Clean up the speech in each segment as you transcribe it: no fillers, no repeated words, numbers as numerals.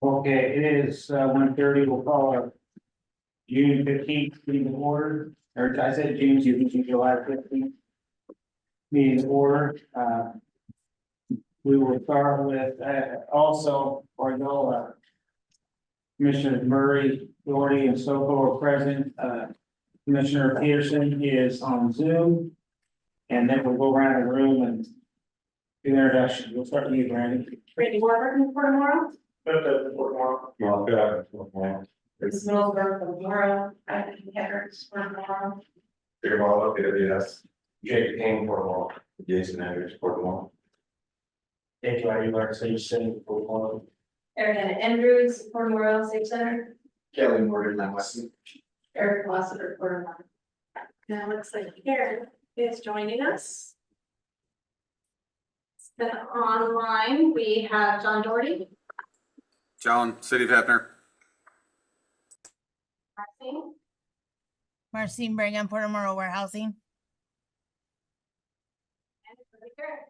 Okay, it is 1:30. We'll call our June 15th meeting to order, or I said June 15th, July 15th meeting to order. We will start with also, although Commissioners Murray, Doherty, and Sokol are present, Commissioner Peterson is on Zoom. And then we'll go around the room and do the introduction. We'll start with you, Brandy. Randy Warburton from Morrow. Morrow. Bruce Millsburg from Morrow. Ivan Heckers from Morrow. Yes. Jake Kane, Morrow. Jason Andrews, Morrow. Thank you, I learned, so you're sitting for one. Ariana Andrews for Morrow State Center. Kelly Morgan, and Weston. Eric Lassiter for Morrow. Now it looks like Karen is joining us. Then online, we have John Doherty. John, City of Hefner. Marcine, Marcine Brigham, Porter Morrow Warehousing. and Kirby Garrett.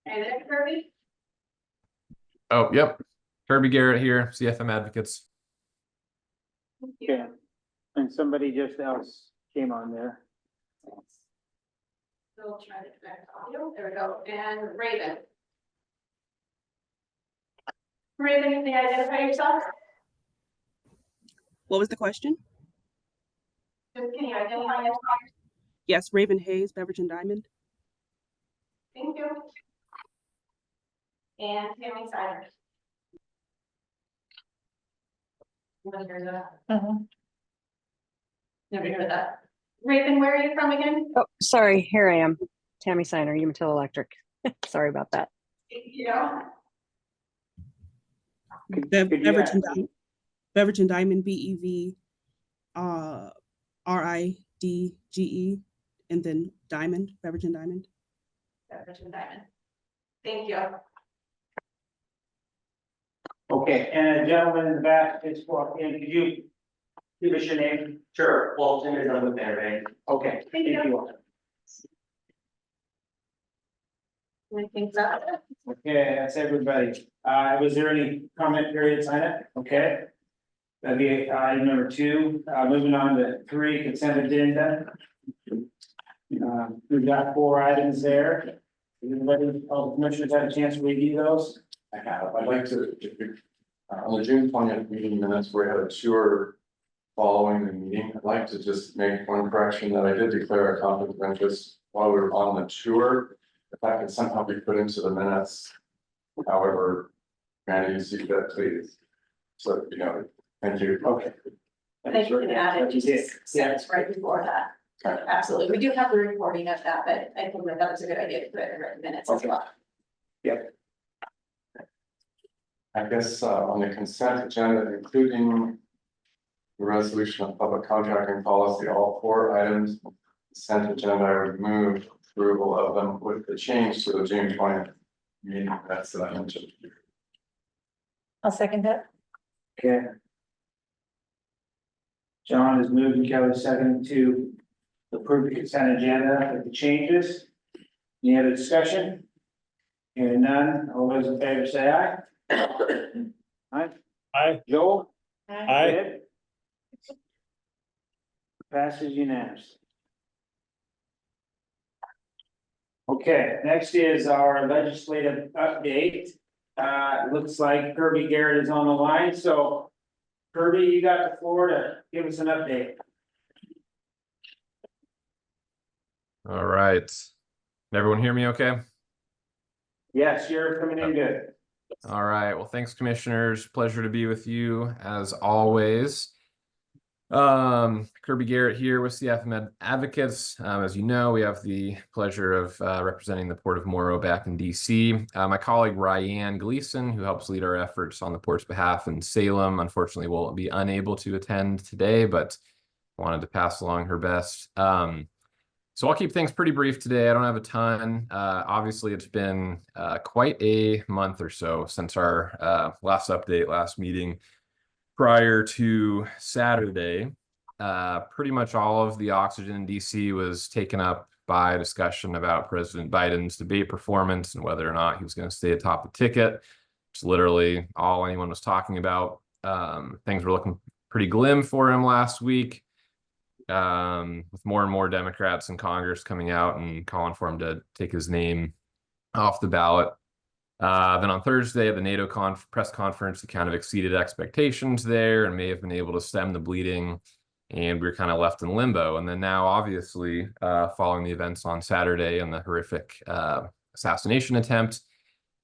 Hey there, Kirby. Oh, yep. Kirby Garrett here, CFM Advocates. Thank you. Yeah, and somebody just else came on there. We'll try to connect audio. There we go. And Raven. Raven, can you identify yourself? What was the question? Can you identify yourself? Yes, Raven Hayes, Beverage and Diamond. Thank you. And Tammy Sider. Never heard that. Never heard that. Raven, where are you from again? Oh, sorry, here I am. Tammy Siner, Umatilla Electric. Sorry about that. Yeah. Beverage and Diamond. Beverage and Diamond, BEV, RIDGE, and then Diamond, Beverage and Diamond. Beverage and Diamond. Thank you. Okay, and a gentleman in the back just walked in. Could you give us your name? Sure, Walton is on the there, Okay, thank you. I think that's it. Okay, that's everybody. Was there any comment periods on it? Okay. That'd be item number 2. Moving on to 3, consent agenda. We've got 4 items there. Everybody, all the commissioners had a chance to review those? I have, I'd like to, on the June 20th meeting minutes, we had a tour following the meeting. I'd like to just make one correction that I did declare a conflict of interest while we were on the tour. If that could somehow be put into the minutes, however, Randy, you see that, please. So, you know, thank you. Okay. I think you can add it, just sentence right before that. Absolutely. We do have the recording of that, but I think that was a good idea to put it in written minutes as well. Yep. I guess on the consent agenda, including the resolution of public contracting policy, all 4 items, consent agenda, I would move approval of them with the change to the June 20th meeting. That's that I mentioned. I'll second that. Okay. John is moving, Kelly second to approve the consent agenda with the changes. Any other discussion? Hearing none, all those in favor say aye. Aye. Aye. Joel? Aye. Ed? Passes unanimously. Okay, next is our legislative update. It looks like Kirby Garrett is on the line, so Kirby, you got the floor to give us an update. All right. Can everyone hear me okay? Yes, you're coming in good. All right. Well, thanks, commissioners. Pleasure to be with you as always. Kirby Garrett here with CFM Advocates. As you know, we have the pleasure of representing the Port of Morrow back in DC. My colleague Ryan Gleason, who helps lead our efforts on the port's behalf in Salem, unfortunately will be unable to attend today, but wanted to pass along her best. So I'll keep things pretty brief today. I don't have a ton. Obviously, it's been quite a month or so since our last update, last meeting. Prior to Saturday, pretty much all of the oxygen in DC was taken up by a discussion about President Biden's debate performance and whether or not he was going to stay atop the ticket. It's literally all anyone was talking about. Things were looking pretty glim for him last week, with more and more Democrats in Congress coming out and calling for him to take his name off the ballot. Then on Thursday at the NATO press conference, he kind of exceeded expectations there and may have been able to stem the bleeding, and we were kind of left in limbo. And then now, obviously, following the events on Saturday and the horrific assassination attempt,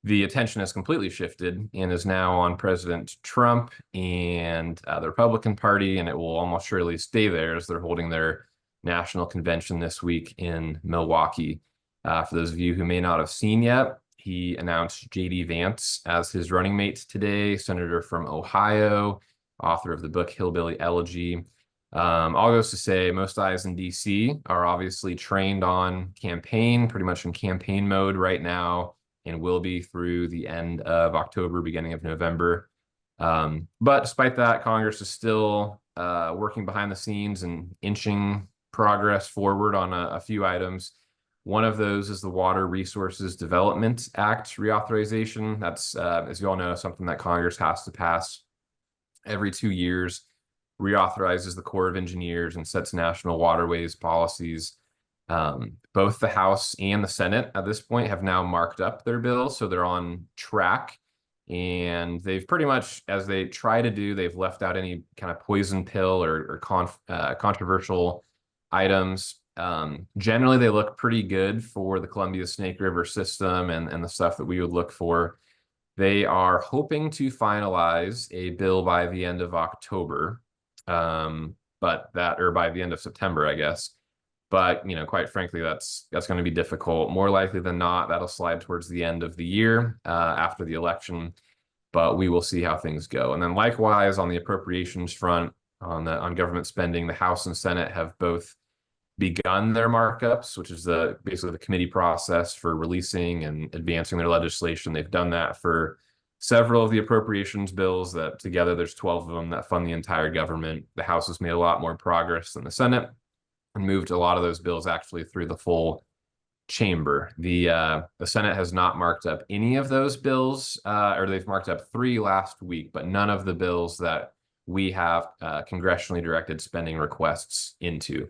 the attention has completely shifted and is now on President Trump and the Republican Party, and it will almost surely stay there as they're holding their national convention this week in Milwaukee. For those of you who may not have seen yet, he announced J.D. Vance as his running mate today, senator from Ohio, author of the book Hillbilly Elegy. All goes to say most eyes in D.C. are obviously trained on campaign, pretty much in campaign mode right now, and will be through the end of October, beginning of November. But despite that, Congress is still working behind the scenes and inching progress forward on a few items. One of those is the Water Resources Development Act reauthorization. That's, as you all know, something that Congress has to pass every 2 years, reauthorizes the Corps of Engineers and sets national waterways policies. Both the House and the Senate at this point have now marked up their bills, so they're on track. And they've pretty much, as they try to do, they've left out any kind of poison pill or controversial items. Generally, they look pretty good for the Columbia Snake River system and the stuff that we would look for. They are hoping to finalize a bill by the end of October, or by the end of September, I guess. But, you know, quite frankly, that's going to be difficult. More likely than not, that'll slide towards the end of the year after the election. But we will see how things go. And then likewise, on the appropriations front, on government spending, the House and Senate have both begun their markups, which is basically the committee process for releasing and advancing their legislation. They've done that for several of the appropriations bills that together there's 12 of them that fund the entire government. The House has made a lot more progress than the Senate and moved a lot of those bills actually through the full chamber. The Senate has not marked up any of those bills, or they've marked up 3 last week, but none of the bills that we have congressionally directed spending requests into.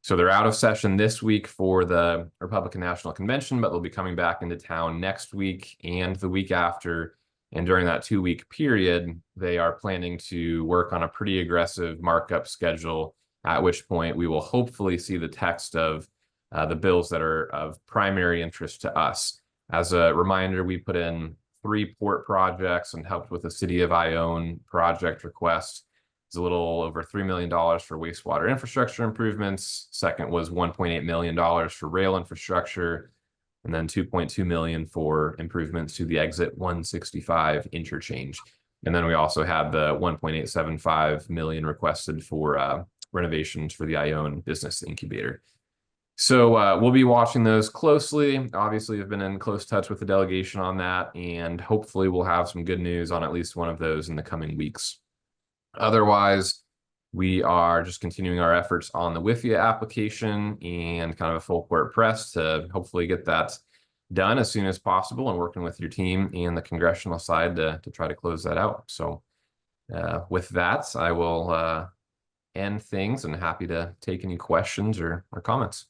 So they're out of session this week for the Republican National Convention, but they'll be coming back into town next week and the week after. And during that 2-week period, they are planning to work on a pretty aggressive markup schedule, at which point we will hopefully see the text of the bills that are of primary interest to us. As a reminder, we put in 3 port projects and helped with the City of Ione project request. It's a little over $3 million for wastewater infrastructure improvements. Second was $1.8 million for rail infrastructure, and then $2.2 million for improvements to the exit 165 interchange. And then we also had the $1.875 million requested for renovations for the Ione Business Incubator. So we'll be watching those closely. Obviously, I've been in close touch with the delegation on that, and hopefully we'll have some good news on at least one of those in the coming weeks. Otherwise, we are just continuing our efforts on the WIFIA application and kind of a full court press to hopefully get that done as soon as possible, and working with your team and the congressional side to try to close that out. So with that, I will end things and happy to take any questions or comments.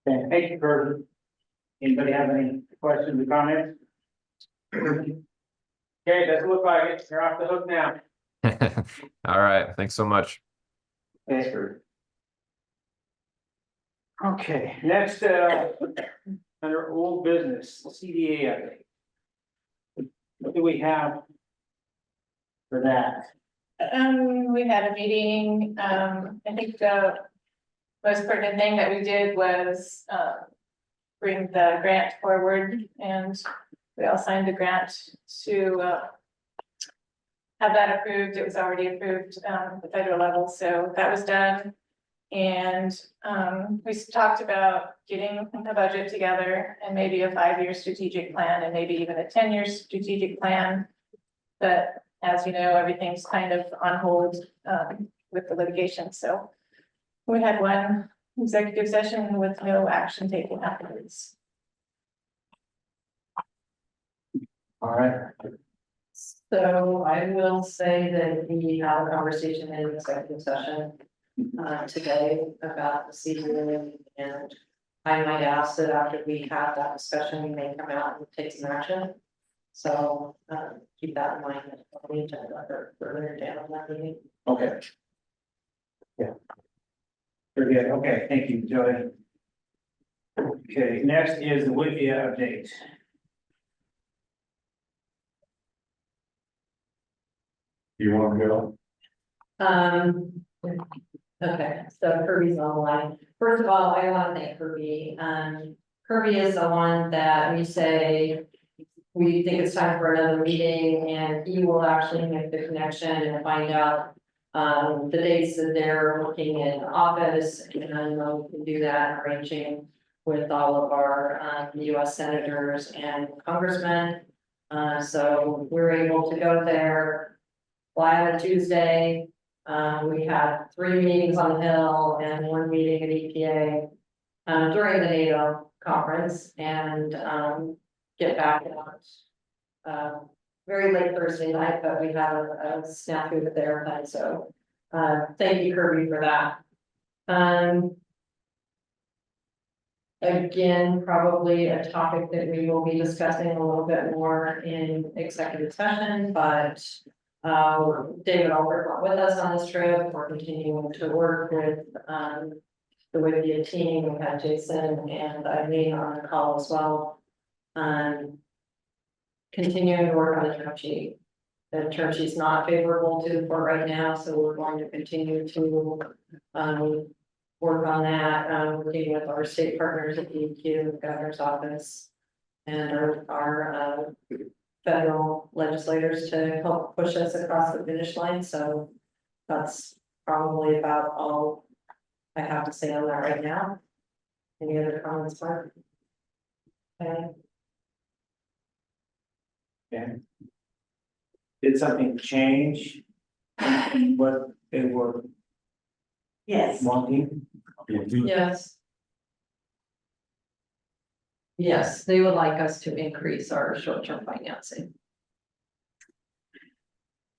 Okay, thank you, Kurt. Anybody have any questions or comments? Okay, doesn't look like it. You're off the hook now. All right, thanks so much. Thanks, Kurt. Okay, next, under old business, CDA update. What do we have for that? We had a meeting, I think the most pertinent thing that we did was, bring the grant forward, and we all signed the grant to, have that approved. It was already approved, at the federal level, so that was done. And, we talked about getting a budget together and maybe a 5-year strategic plan and maybe even a 10-year strategic plan. But as you know, everything's kind of on hold with the litigation. So we had one executive session with no action taken afterwards. All right, So I will say that we had a conversation in executive session today about the season, and I might ask that after we have that discussion, we may come out and take some action. So keep that in mind on the agenda for further down on that meeting. okay. Yeah. Very good, okay, thank you, Joey. Okay, next is the Whitby update. You want to go? Okay, so Kirby's on the line. First of all, I want to thank Kirby. Kirby is the one that we say we think it's time for another meeting, and he will actually make the connection and find out the dates that they're working in office, and I know we can do that, arranging with all of our US senators and congressmen. So we're able to go there, fly on a Tuesday. We had 3 meetings on the Hill and 1 meeting at EPA during the NATO conference, and get back at very late Thursday night, but we had a snafu with the airplane, so thank you, Kirby, for that. Again, probably a topic that we will be discussing a little bit more in executive session, but David Albert went with us on this trip. We're continuing to work with the Whitby team. We had Jason and Eileen on the call as well. Continuing to work on the term sheet. The term sheet's not favorable to the board right now, so we're going to continue to work on that, working with our state partners at DEQ, the governor's office, and our federal legislators to help push us across the finish line. So that's probably about all I have to say on that right now. Any other comments, Mark? Okay. Okay. Did something change? in What they were Yes. wanting? Yes. Yes, they would like us to increase our short-term financing.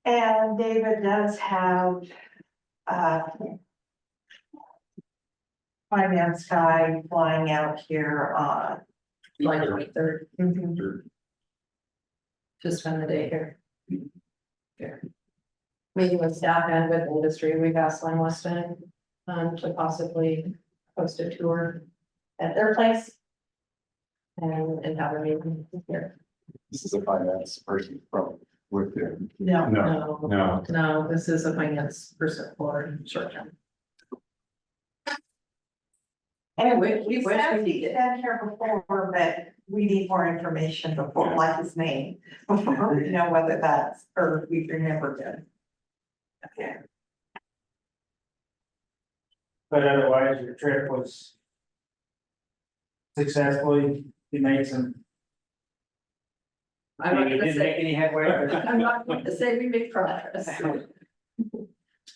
And David does have finance guy flying out here on Like 23rd. To spend the day here. Yeah. Meeting with staff and with industry, we've asked Len Weston to possibly host a tour at their place. And have a meeting here. This is a finance person from with you. no. No, this is a finance person for short term. And we we wish said we he's did. been here before, but we need more information before, like his name, before we know whether that's, or we remember good. Okay. But otherwise, your trip was successful. You made some. I'm not You gonna didn't make say, any headway. I'm not going to say we make progress.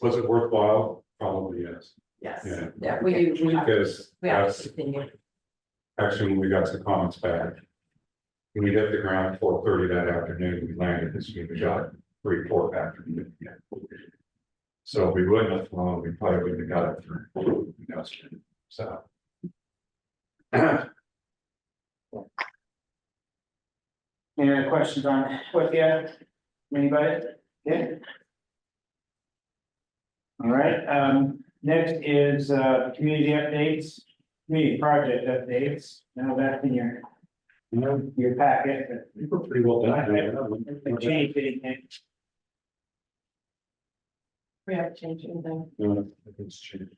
Was it worthwhile? Probably yes. Yes. Yeah. Yeah, we have Because we have that's to continue. actually when we got some comments back. When we hit the ground at 4:30 that afternoon, we landed this week, we got 3-4 afternoon. So if we wouldn't have flown, we probably wouldn't have got it through. So. Any other questions on what you, anybody? Yeah. All right, next is community updates, community project updates. Now that's in your packet, but We were pretty well done. haven't changed anything. We haven't changed anything. No, it's changed.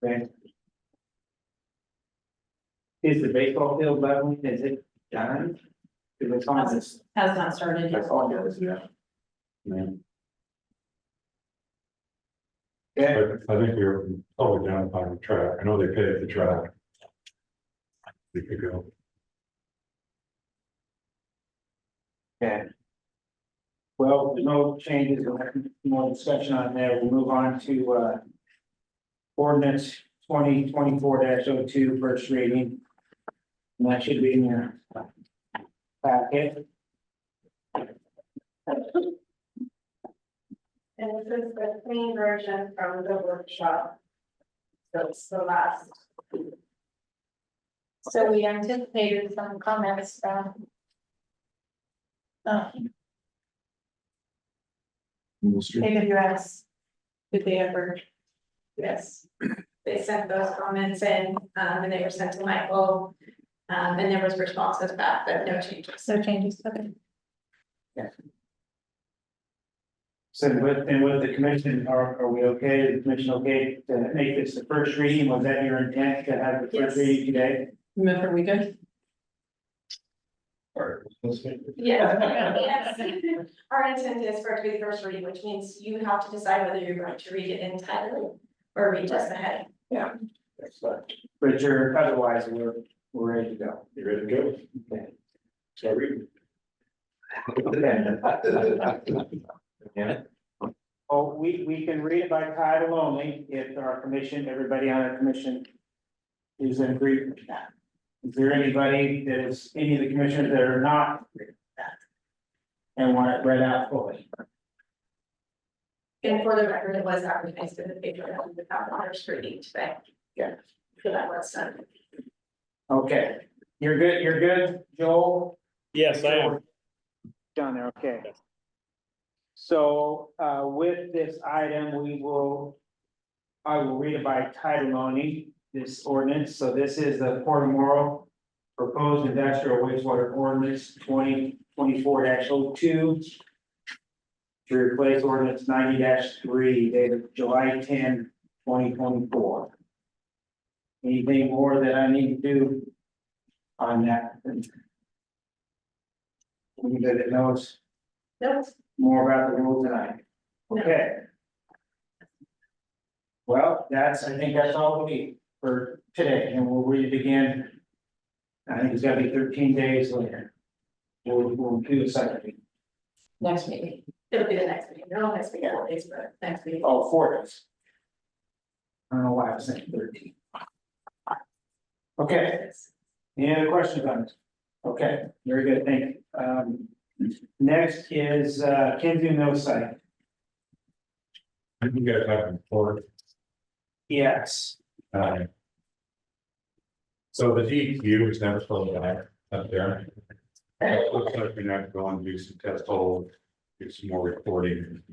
Okay. Is the baseball field leveling, is it done? Is it on this? Has not started yet. That's all it is, yeah. Yeah. Yeah, I think we were probably down by the track. I know they paved the track. We could go. okay. Well, there's no changes, we'll have more discussion on there, we'll move on to ordinance 2024-02, first reading. And that should be in your packet. And this is the clean version from the workshop. So it's the last. So we anticipated some comments from. AWS. Did they ever? Yes, they sent those comments in, and they were sent to Michael. And there was responses back, but no changes. No changes, okay. So with the commission, are we okay? Is the commission okay to make this the first reading? Was that your intent to have the first Yes. reading today? Remember, we good? Yeah. Yes. Our intent is for it to be the first reading, which means you have to decide whether you're going to read it entirely or read just the heading. Yeah. That's fine. But you're, otherwise, we're ready to go. You ready to go? Okay. So read. Yeah. Oh, we can read it by title only if our commission, everybody on our commission is in agreement with that. Is there anybody that is, any of the commissioners that are not in agreement with that? And want it read out fully? And for the record, it was advertised in the paper without the first reading today. Yeah. So that was done. Okay, you're good, Joel? Yes, I am. Down there, okay. So, with this item, I will read it by title only, this ordinance. So this is the Port of Morrow proposed industrial wastewater ordinance 2024-02 to replace ordinance 90-3 dated July 10, 2024. Anything more that I need to do on that? Anybody that knows Nope. more about the rules tonight? Okay. Well, I think that's all we need for today, and we'll read it again. I think it's gotta be 13 days later. We'll do the second reading. Next meeting. It'll be the next meeting. No, next meeting, 4 days, but next meeting. Oh, 4 days. I don't know why I was saying 13. Okay, any other questions on this? Okay, very good, thank you. Next is Kenzu No Site. You guys have a report. Yes. So the DEQ is never supposed to die up there. It looks like we're not going to do some test holes, do some more reporting,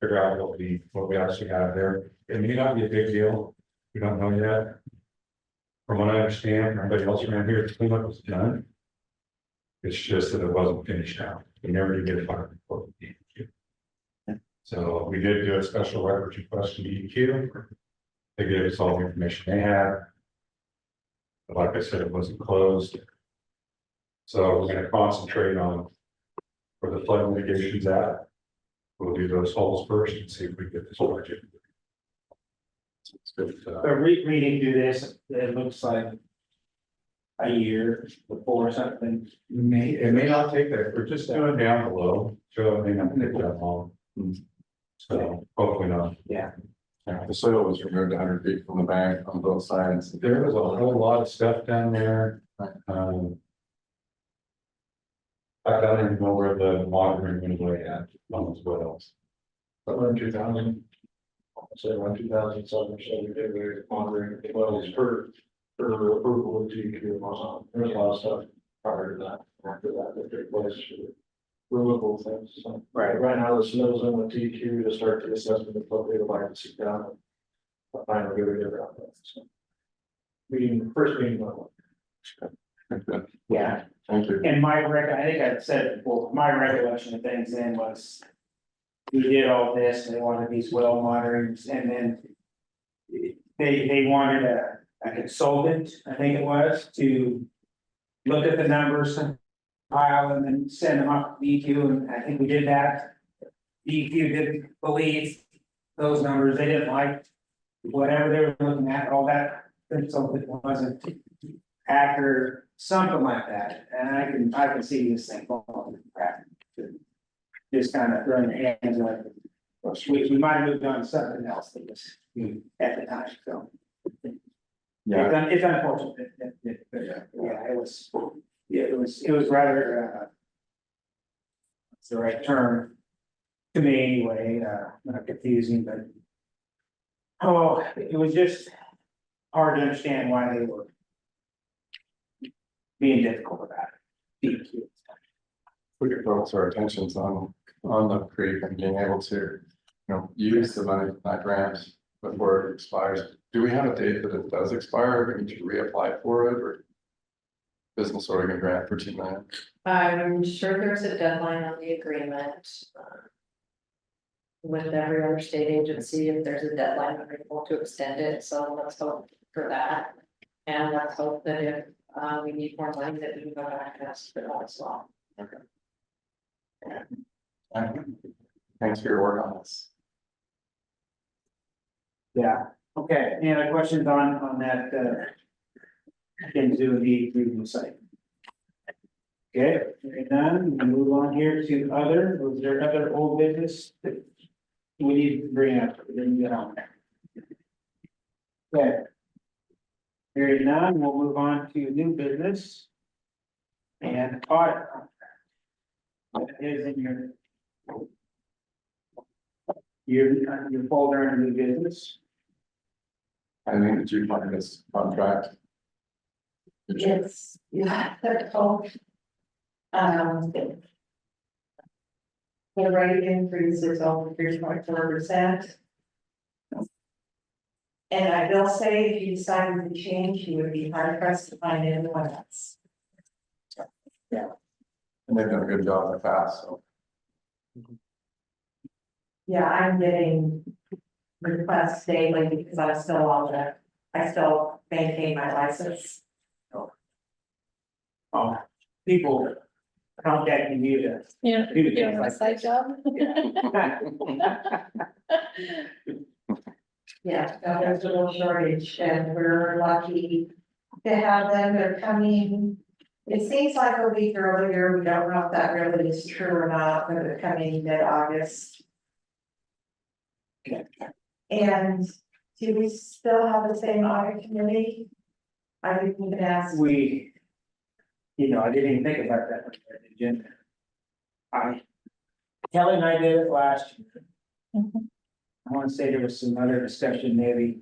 figure out what we actually have there. It may not be a big deal. We don't know yet. From what I understand, everybody else around here, the cleanup was done. It's just that it wasn't finished out. We never did get a fire report with DEQ. So we did do a special records request to DEQ. They gave us all the information they had. But like I said, it wasn't closed. So we're going to concentrate on where the flood mitigation's at. We'll do those holes first and see if we get this project. But reading through this, it looks like a year before something. It may not take that. We're just doing down below, so it may not take that long. So hopefully not. Yeah. Yeah, the soil was removed 100 feet from the bank on both sides. There was a whole lot of stuff down there. I don't even know where the monitoring went away at, as well. But around 2000, say around 2007, so we did the monitoring wells for approval of GQ. There's a lot of stuff prior to that, after that, that took place for removal things. So right now, the snow's in with TQ to start the assessment of what they would like to see done. But finally, we're gonna get around that. So first meeting went well. Yeah. Thank you. And I think I said it before, my recollection of things then was. We did all this, and they wanted these well monitorings, and then. They wanted a consultant, I think it was, to. Look at the numbers and file and then send them up to DEQ, and I think we did that. DEQ didn't believe those numbers, they didn't like whatever they were looking at, all that, consultant wasn't accurate, something like that, and I can see this thing falling in crap. Just kind of throwing your hands like, question. we might have moved on to something else that was at the time, so. Yeah, It's unfortunate, yeah, it was rather, it's the right term. To me anyway, not confusing, but. Oh, it was just hard to understand why they were. Being difficult about it. we could focus our attentions on the creek and being able to, use the money from that grant before it expires. Do we have a date that it does expire? Do we need to reapply for it or? Business Oregon grant for $2 million. I'm sure there's a deadline on the agreement. With every other state agency, if there's a deadline, we're able to extend it, so let's hope for that. And let's hope that if we need more money, that we can go back and ask for that as well. Thanks for your work on this. Yeah, okay, any other questions on that, can do the agreement site? Okay, very done, we move on here to other, was there other old business that we need to bring up, we didn't get on there? Okay. Hearing none, we'll move on to new business. And audit. That is in your folder under new business. I mean, did you find this contract? Yes, yeah, they're told. The rate increase is over 3.4%. And I will say, if you decided to change, you would be hard pressed to find anyone else. And they've done a good job in the past, so. Yeah, I'm getting requests daily because I'm still I still maintain my license. People contacting you to. You do doing things a like side this. job? Yeah, no, there's a little shortage and we're lucky to have them. They're coming. It seems like a week earlier. We don't know if that really is true or not, but they're coming mid-August. And do we still have the same audit committee? I didn't even ask. We, I didn't even think about that on the agenda. Kelly and I did it last year. I want to say there was some other discussion maybe.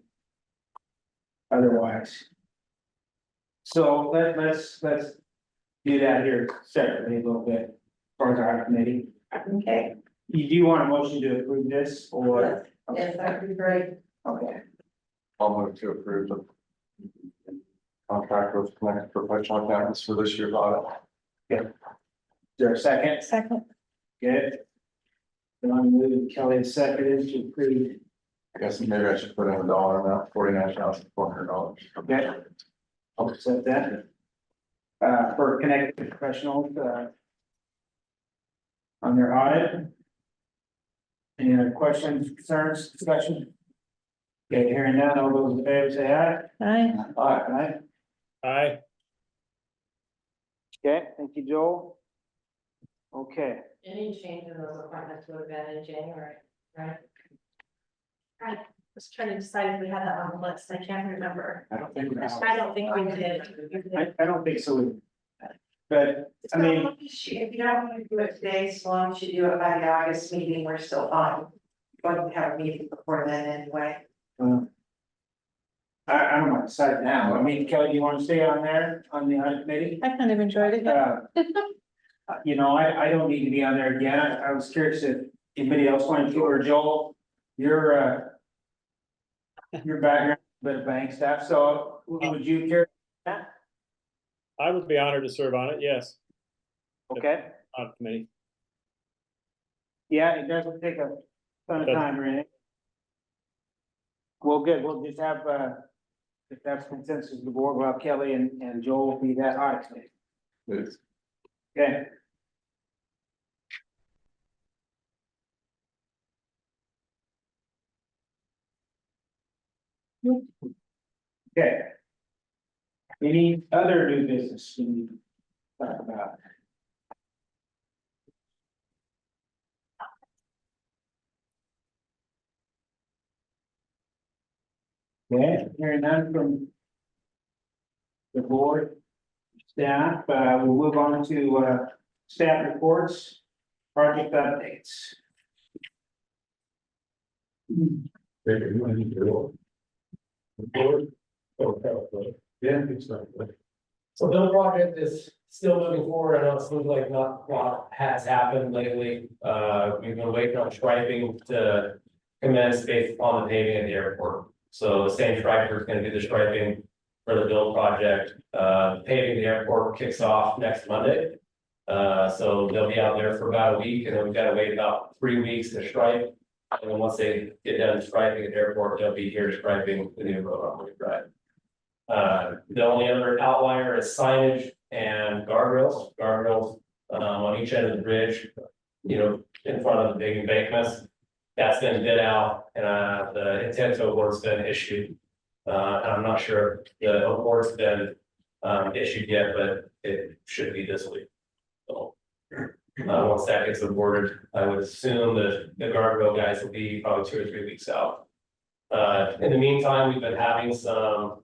Otherwise. So let's do that here separately a little bit, as far as our committee. Okay, Do you want a motion to approve this or? yes, that would be great. Okay, I'll move to approve the contract with Connect Professional Accountants for this year's audit. is there a second? Second. Good. Don moved, Kelly seconded to approve. I guess maybe I should put in a dollar amount, $49,400. Okay. I'll accept that. For connected professionals, on their audit. Any other questions, concerns, discussion? Okay, hearing none, all those in favor say aye. Aye. Aye. Aye. Okay, thank you, Joel. Okay, Any change in those appointments would have been in January, right? I was trying to decide if we had that on the list. I can't remember. I don't think we have. I don't think we did. I don't think so. But, I mean, If you don't want to do it today, as long as you do it by the August meeting, we're still fine. We're going to have a meeting before then anyway. I don't want to decide now. I mean, Kelly, do you want to stay on there, on the audit committee? I kind of enjoyed it. I don't need to be on there again. I was curious if anybody else wanted to, or Joel, your background, bit of bank staff, so would you care? I would be honored to serve on it, yes, Okay, on committee. yeah, it doesn't take a ton of time or anything. Well, good, we'll just have, if that's consensus of the board, well, Kelly and Joel will be that audit committee. Please. Okay. Okay. Any other new business we need to talk about? Okay, hearing none from the board, staff, we'll move on to, staff reports, project updates. Yeah, it's not. So the project is still moving forward. I know it seems like not a lot has happened lately. We've been waiting on striping to commence based upon the paving at the airport. So the same striper is gonna do the striping for the build project. Paving the airport kicks off next Monday. So they'll be out there for about a week, and then we've got to wait about 3 weeks to stripe. And then once they get done striping at the airport, they'll be here striping the new road on Woody Drive. The only other outlier is signage and guardrails, on each end of the bridge, you know, in front of the big embankments. That's been bid out, and the intent to award's been issued. I'm not sure if the award's been issued yet, but it should be this week. So once that gets awarded, I would assume that the guardrail guys will be probably 2 or 3 weeks out. In the meantime, we've been having some,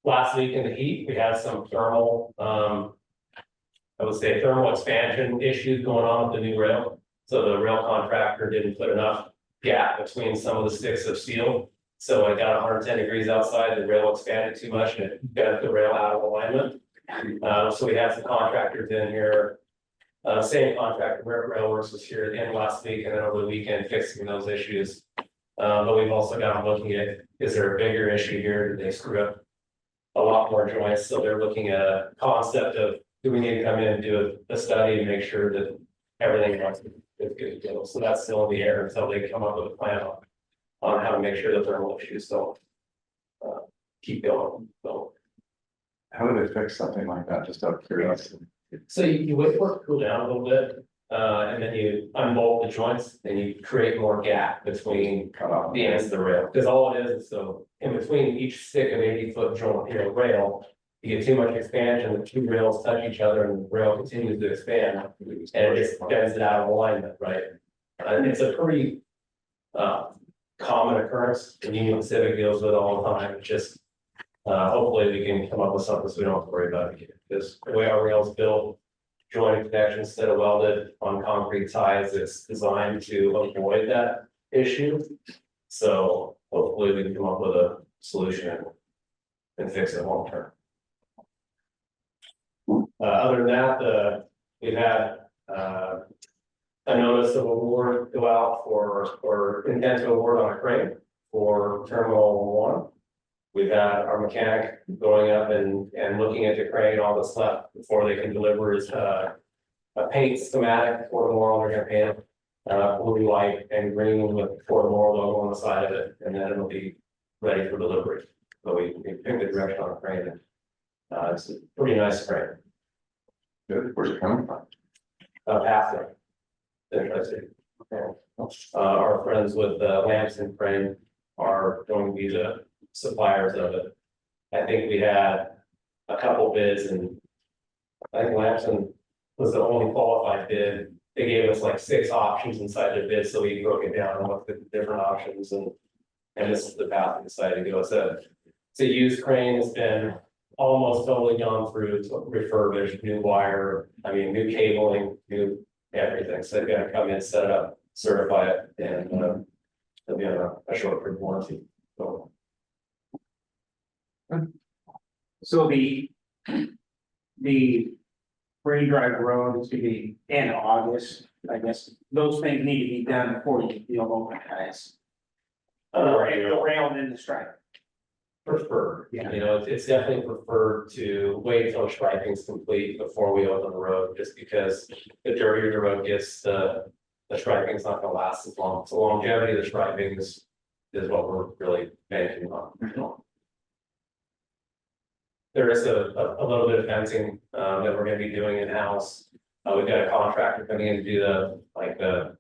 last week in the heat, we had some thermal, I would say thermal expansion issues going on with the new rail. So the rail contractor didn't put enough gap between some of the sticks of steel. So it got 110 degrees outside, the rail expanded too much and it got the rail out of alignment. So we had some contractors in here. Same contractor, Railworks was here at the end of last week and then over the weekend fixing those issues. But we've also got them looking at, is there a bigger issue here? Did they screw up a lot more joints? So they're looking at a concept of, do we need to come in and do a study and make sure that everything is good to go? So that's still in the air until they come up with a plan on how to make sure the thermal issues don't keep going. So How do they fix something like that, just out of curiosity? So you wait for it to cool down a little bit, and then you unbolt the joints and you create more gap between the ends of the rail. Because all it is so in between each stick of 80-foot joint, you know, rail, you get too much expansion, the two rails touch each other and the rail continues to expand and it just bends it out of alignment, right? And it's a pretty common occurrence and Union Pacific deals with it all the time. It's just hopefully we can come up with something so we don't have to worry about it again. Because the way our rails built, jointed connections instead of welded on concrete ties, it's designed to avoid that issue. So hopefully we can come up with a solution and fix it long term. Other than that, we've had a notice of award go out for intent to award on a crane for Terminal 1. We've had our mechanic going up and looking at the crane, all that's left before they can deliver is a paint schematic for the Morrow. They're gonna paint it blue, white, and green with for the Morrow logo on the side of it, and then it'll be ready for delivery. So we picked the direction on the crane, and it's a pretty nice crane. Good, where's it coming from? Halfway. Interesting. Our friends with Lamson Crane are going to be the suppliers of it. I think we had a couple bids and I think Lamson was the only qualified bid. They gave us like 6 options inside the bid, so we broke it down and looked at the different options and this is the path we decided to go. It's a used crane. It's been almost totally gone through, refurbished, new wire, I mean, new cabling, new everything. So they've got to come in, set it up, certify it, and they'll be on a short-term warranty. So the Green Drive Road is gonna be in August, I guess. Those things need to be done before you open guys. The rail and then the stripe. Preferred, Yeah. you know, it's definitely preferred to wait until striping is complete before we open the road, just because the dirtier the road gets, the striping is not gonna last as long. So longevity of the striping is what we're really banking on. There is a little bit of fencing that we're gonna be doing in-house. We've got a contractor coming in to do the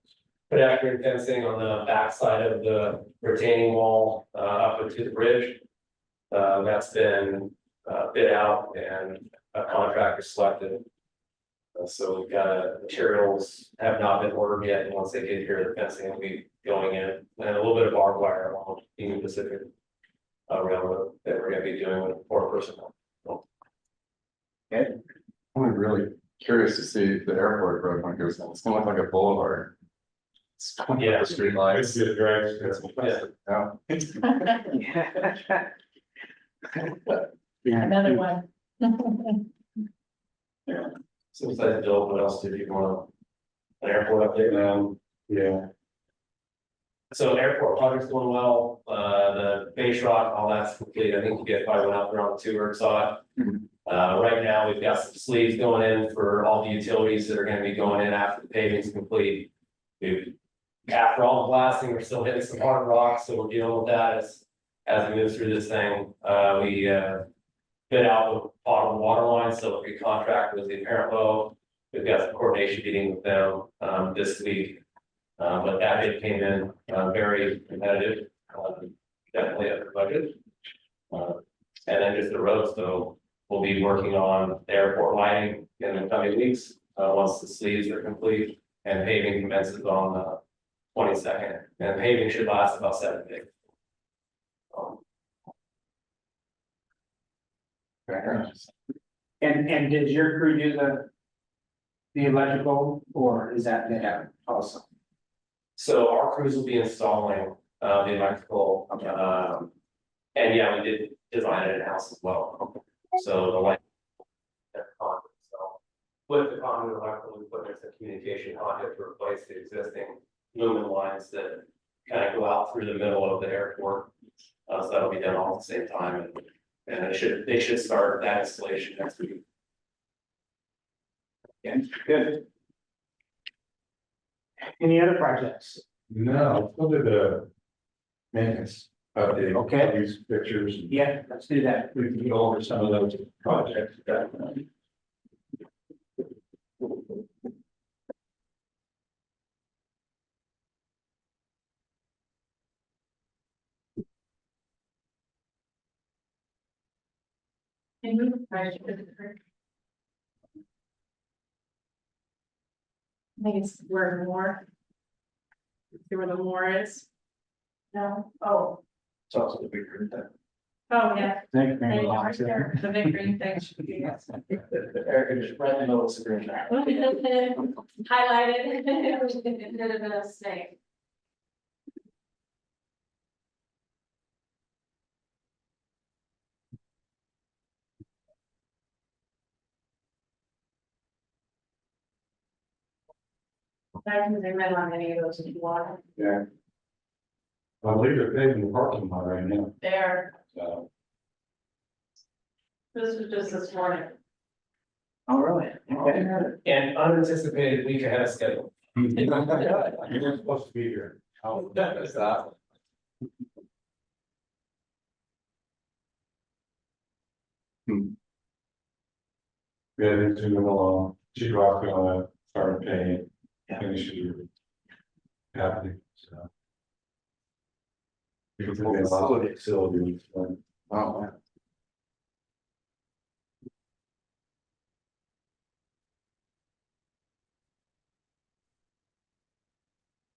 pedestrian fencing on the back side of the retaining wall up to the bridge. That's been bid out and a contractor selected. So we've got materials have not been ordered yet, and once they get here, the fencing will be going in, and a little bit of barbed wire along Union Pacific. railroad that we're gonna be doing with 4 personnel. I'm really curious to see the airport road when it goes in. It's gonna look like a boulevard. It's going Yeah. up the street lights. It's the drives, It's it's- Yeah. Another one. So besides Bill, what else did you want? An airport update? yeah, So airport project's going well, the base rock, all that's complete, I think you guys probably went out there on the tour and saw it. Right now, we've got some sleeves going in for all the utilities that are gonna be going in after the paving's complete. After all the blasting, we're still hitting some hard rock, so we're dealing with that as we move through this thing. We bid out the bottom water line, so we contract with the parent low. We've got some coordination meeting with them this week. But that bid came in very competitive, definitely under budget. And then just the roads, so we'll be working on the airport lighting in the coming weeks, once the sleeves are complete. And paving commences on the 22nd, and paving should last about 7 days. And did your crew do the electrical, or is that they also? So our crews will be installing the electrical, and yeah, we did design it in-house as well. So the light. So with the conduit electrical equipment, the communication conduit to replace the existing lumen lines that kind of go out through the middle of the airport. So that'll be done all at the same time, and they should start that installation next week. Yeah, good. Any other projects? no, look at the maintenance update. Okay. These pictures. Yeah, let's do that. We can go over some of those projects. I think it's where more. See where the more is? No, oh, It's also the big group that. oh, yeah. Thank you There very you go, much. right there. The big green thing should be. Eric, just right in the middle of the screen. Highlighted, did a bit of snake. I can zoom in on any of those if you want. Yeah. I believe they're paving the parking lot right now, There, so. this was just this morning. Oh, really? Okay. And unanticipated week ahead of schedule. You're supposed to be here. How is that? Yeah, they're doing along, she's rocking on it, starting paying, finish it. Happening, so. Because we have a lot of facilities, Oh, man.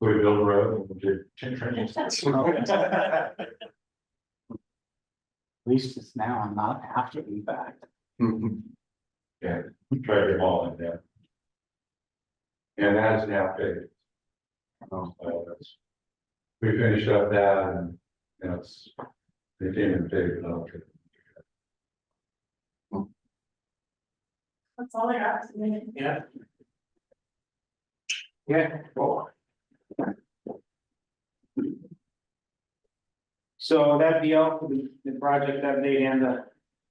we build a road and we do 10 trains. At least it's now, I'm not have to be back. Yeah, we try to get all in there. And that's now paid. We finished up that and, you know, it's, they came and paid it out. That's all I got. Yeah. Yeah. Cool. So that'd be all for the project update and the.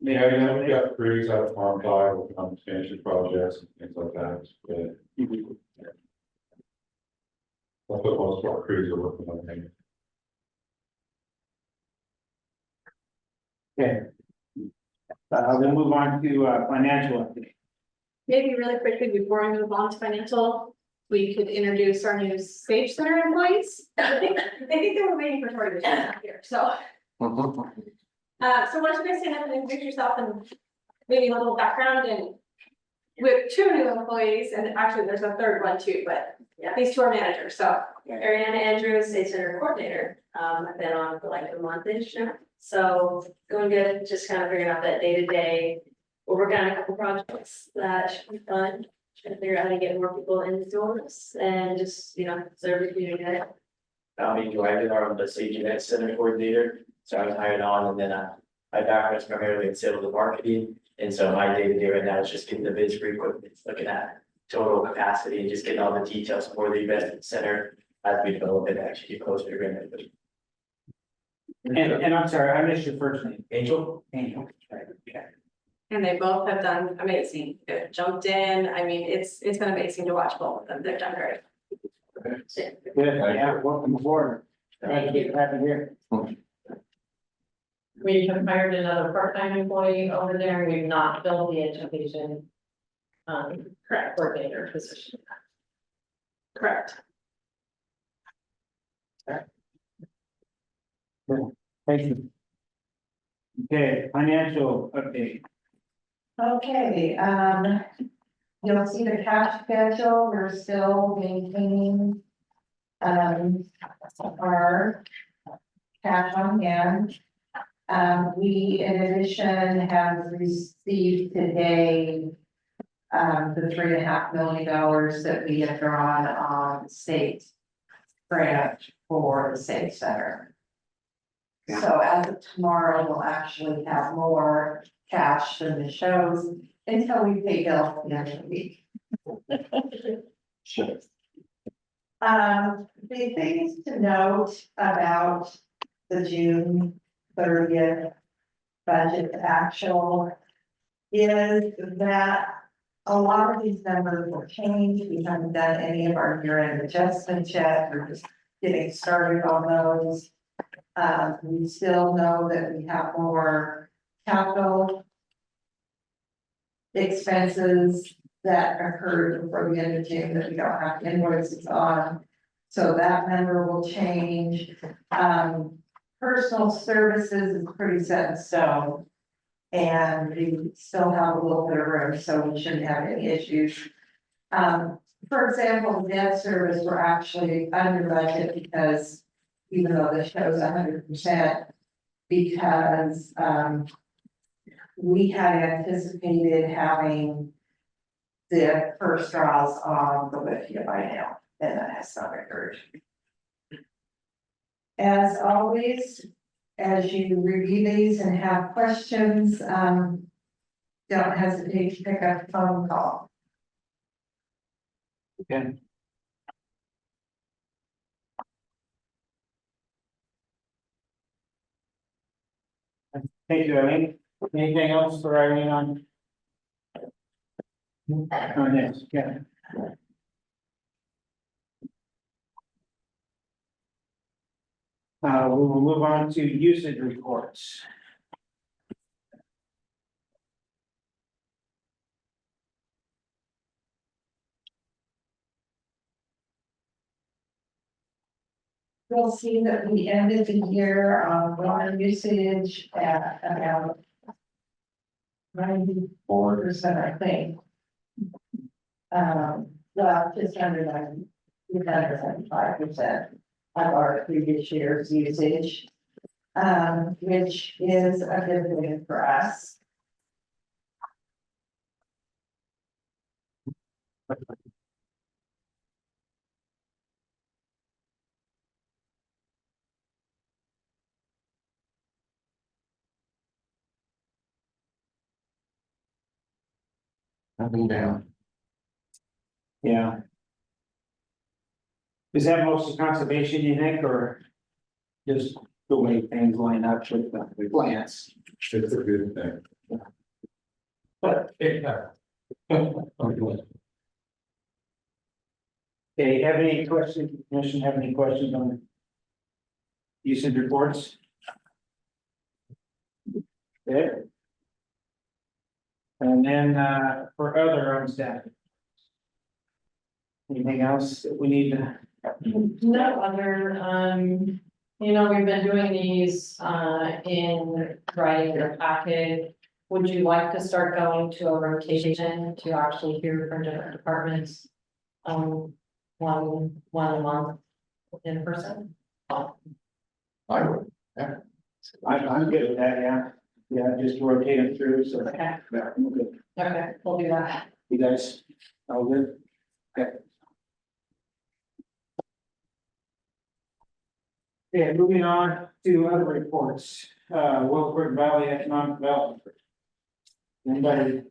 Yeah, you know, we got crews out of Farm Five, working on expansion projects and things like that, but. That's what most of our crews are working on. Okay. We'll move on to financial update. Maybe really quickly before we move on to financial, we could introduce our new Sage Center employees. I think they were waiting for Tori to come here, so. So why don't you guys stand up and introduce yourself and maybe a little background, and we have 2 new employees, and actually there's a third one too, but yeah, these 2 are managers, so. Ariana Andrews, State Center Coordinator, I've been on for like a month-ish now, So going good, just kind of figuring out that day to day. We're working on a couple projects that should be fun, trying to figure out how to get more people in the doors and just, serve the community. Joe, I did the safety event center coordinator, so I was hired on, and then my background is primarily in sales and marketing. And so my day to day right now is just getting the bids for equipment, looking at total capacity and just getting all the details for the event center as we develop it, actually get closer to agreement. And I'm sorry, I missed your first name. Angel? Angel. Right, okay. And they both have done amazing. They've jumped in. I mean, it's been amazing to watch both of them. They've done great. Good, yeah, welcome aboard. Thank you. Happy here. We have hired another part-time employee over there, we've not filled the education. Correct, coordinator position. Correct. Thank you. Okay, financial update. Okay, you'll see the cash schedule, we're still maintaining. Our cash on hand. We in addition have received today. The $3.5 million that we have drawn on state grant for the Safe Center. So as of tomorrow, we'll actually have more cash than the shows until we pay bills at the end of the week. Sure. The things to note about the June 30th budget actual is that a lot of these numbers will change. We haven't done any of our year-end adjustments yet. We're just getting started on those. We still know that we have more capital expenses that occurred before the end of June that we don't have invoices on. So that number will change. Personal services is pretty set in stone. And we still have a little bit of room, so we shouldn't have any issues. For example, debt service, we're actually under budget because even though this shows 100%, because we had anticipated having the first draws on the lithium by now, and that has not occurred. As always, as you review these and have questions, don't hesitate to pick up a phone call. Okay. Thank you, Eileen. Anything else for Eileen on? On this, yeah. We will move on to usage reports. You'll see that we ended the year on water usage at about 94%, I think. Well, just under 75% of our previous year's usage, which is a good thing for us. Nothing down. Yeah. Is that mostly conservation, you think, or just the way things line up with the plants? It's a good thing. But, okay, have any questions, commission have any questions on usage reports? Okay. And then, for other on staff. Anything else that we need to? No other, we've been doing these, in writing your packet. Would you like to start going to a rotation to actually hear from different departments? One a month in person? I would, yeah. I'm good with that, yeah. Yeah, just rotate them through, so. Okay. Yeah, I'm good. Okay, we'll do that. You guys, all good? Okay. Okay, moving on to other reports, Wilford Valley Economic Development. Anybody,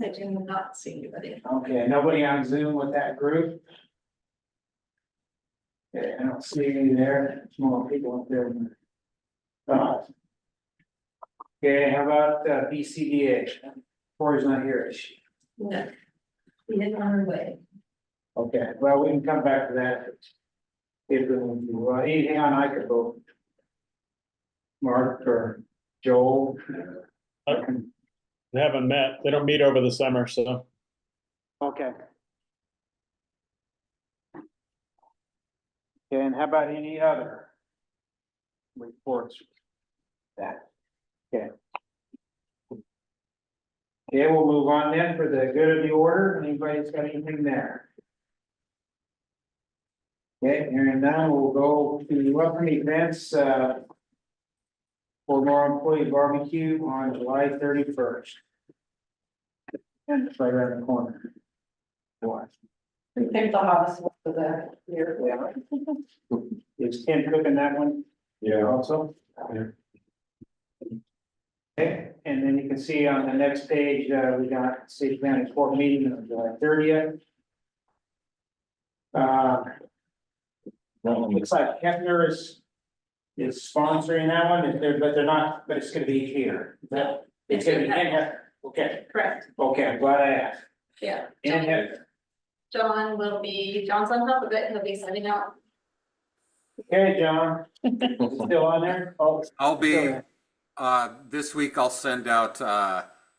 I do not see anybody. okay, nobody on Zoom with that group? Okay, I don't see any there, small people up there. Okay, how about BCDA? Corey's not here, is she? No. We did on our way. Okay, well, we can come back to that. If we want to, anything on I could go. Mark or Joel? They haven't met. They don't meet over the summer, so. Okay. And how about any other reports? That, okay. Okay, we'll move on then for the good of the order. Anybody's got anything there? Okay, and now we'll go to welcome events, for Morrow Employee Barbecue on July 31st. And it's right around the corner. What? We picked the hottest one for the year. Yeah. Is Ken cooking that one? Yeah. Also? Okay, and then you can see on the next page, we got City County Court meeting on July 30th. Looks like Hefner is sponsoring that one, but they're not, but it's gonna be here. No, It's gonna be in Hefner, okay, Correct, okay, I'm glad I asked. yeah. In Hefner, John will be, John's on top of it, he'll be sending out. okay, John, still on there? Oh, I'll be, still this week I'll send out,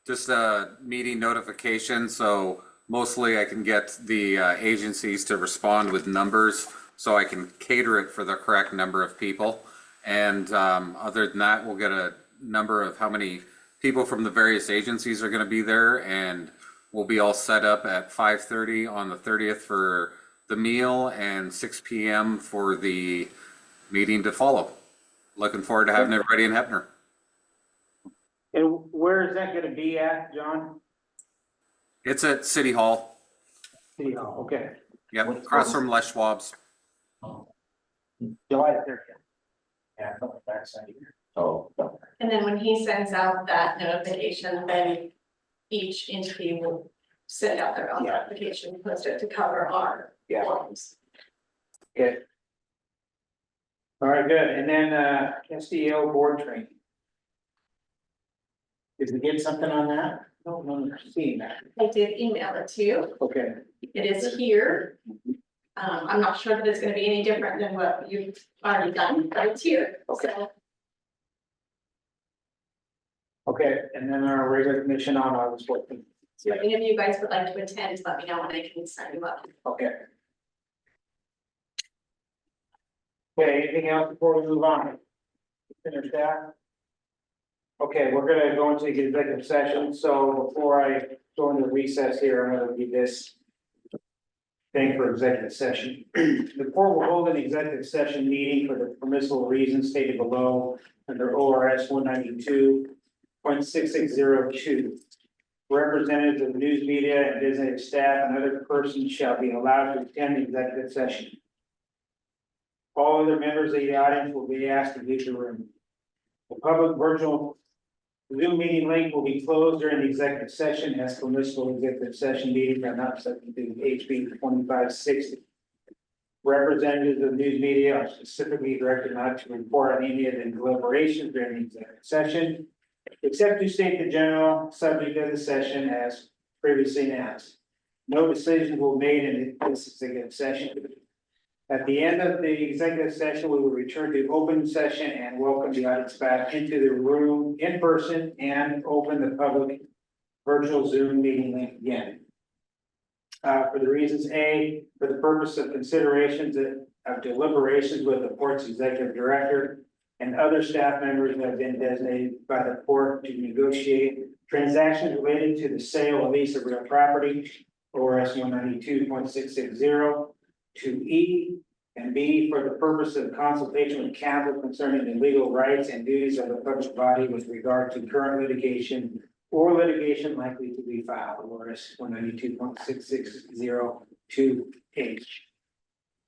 just a meeting notification, so mostly I can get the, agencies to respond with numbers, so I can cater it for the correct number of people. And, other than that, we'll get a number of how many people from the various agencies are gonna be there, and we'll be all set up at 5:30 on the 30th for the meal and 6 p.m. for the meeting to follow. Looking forward to having everybody in Hefner. And where is that gonna be at, John? It's at City Hall. City Hall, okay. Yep, across from Les Schwab's. July 30th. Yeah, I thought that's here. Oh. And then when he sends out that notification, then each entity will send out their own Yeah. notification, post it to cover our Yeah. forms. Good. All right, good, and then SDO board training. Did we get something on that? No, no, seeing that, I did email it to you, okay. it is here. I'm not sure that it's gonna be any different than what you've already done, but it's here, so. Okay, and then our regular commission on August 14th. So if any of you guys would like to attend, let me know and I can sign you up. Okay. Okay, anything else before we move on? Finish that? Okay, we're gonna go into the executive session, so before I go into recess here, I'm gonna read this thing for executive session. The court will hold an executive session meeting for the permissible reasons stated below under ORS 192.6602. Representatives of news media and designated staff and other persons shall be allowed to attend the executive session. All other members of the audience will be asked to leave the room. The public virtual Zoom meeting link will be closed during the executive session as permissible executive session meetings are not subject to HB 2560. Representatives of news media are specifically directed not to report on any of the deliberations during the executive session, except to state the general subject of the session as previously announced. No decisions will be made in this executive session. At the end of the executive session, we will return to open session and welcome the audience back into the room in person and open the public virtual Zoom meeting link again. For the reasons A, for the purpose of considerations of deliberations with the court's executive director and other staff members that have been designated by the court to negotiate transactions related to the sale or lease of real property, ORS 192.660. To E, And B, for the purpose of consultation with counsel concerning the legal rights and duties of the public body with regard to current litigation or litigation likely to be filed, Loris 192.6602H.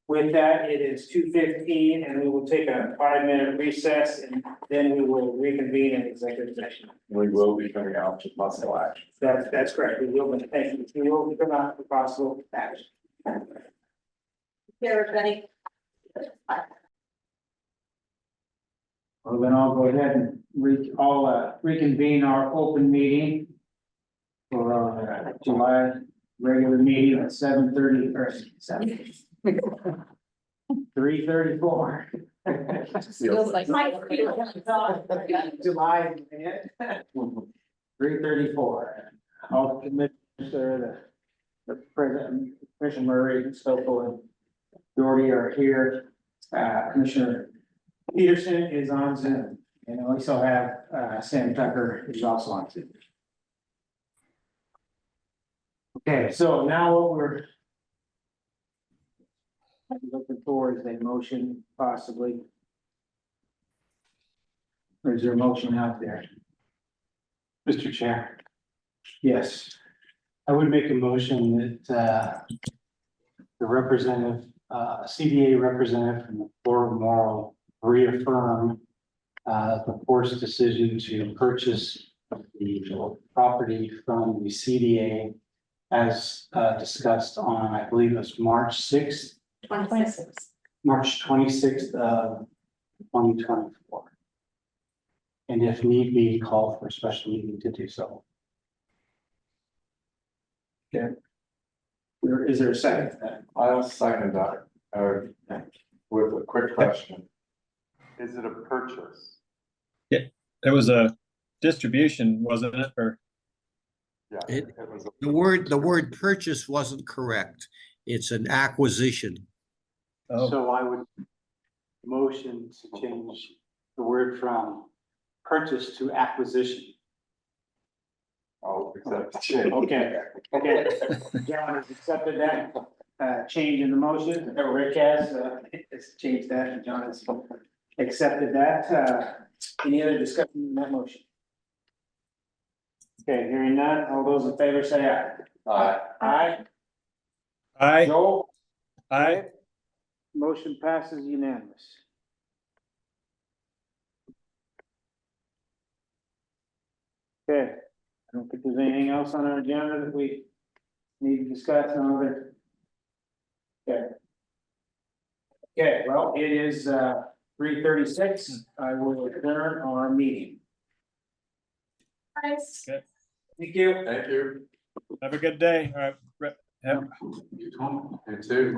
With that, it is 2:15, and we will take a 5-minute recess, and then we will reconvene in executive session. We will be coming out to possible action. That's correct. We will, thank you. We will come out for possible action. Here, everybody. Well, then I'll go ahead and reconvene our open meeting for our July regular meeting at 7:30 or 3:34. Feels like. July. 3:34. All commissioners, the president, Commissioner Murray, Stoffel, and Doherty are here. Commissioner Peterson is on Zoom, and we also have Sam Tucker, who's also on Zoom. Okay, so now what we're looking for is a motion, possibly. Or is there a motion out there? Mr. Chair, Yes. I would make a motion that the representative, CDA representative from the Port of Morrow reaffirm the port's decision to purchase the property from the CDA as discussed on, I believe it was March 6th, 26. March 26th of 2024. And if need be, call for a special meeting to do so. Is there a second to that? I'll second that, with a quick question. Is it a purchase? It was a distribution, wasn't it? Or Yeah. It- Was The word purchase wasn't correct. It's an acquisition. oh, So I would motion to change the word from purchase to acquisition. I'll accept the change. Okay. John has accepted that change in the motion, or Rick has changed that, and John has accepted that. Any other discussion on that motion? Okay, hearing none, all those in favor say aye. Aye. aye, Joel? aye. Motion passes unanimous. Okay, I don't think there's anything else on our agenda that we need to discuss on other. Okay. Okay, well, it is 3:36. I will adjourn our meeting. Nice. Thank you. Thank you. Have a good day. All right. You too.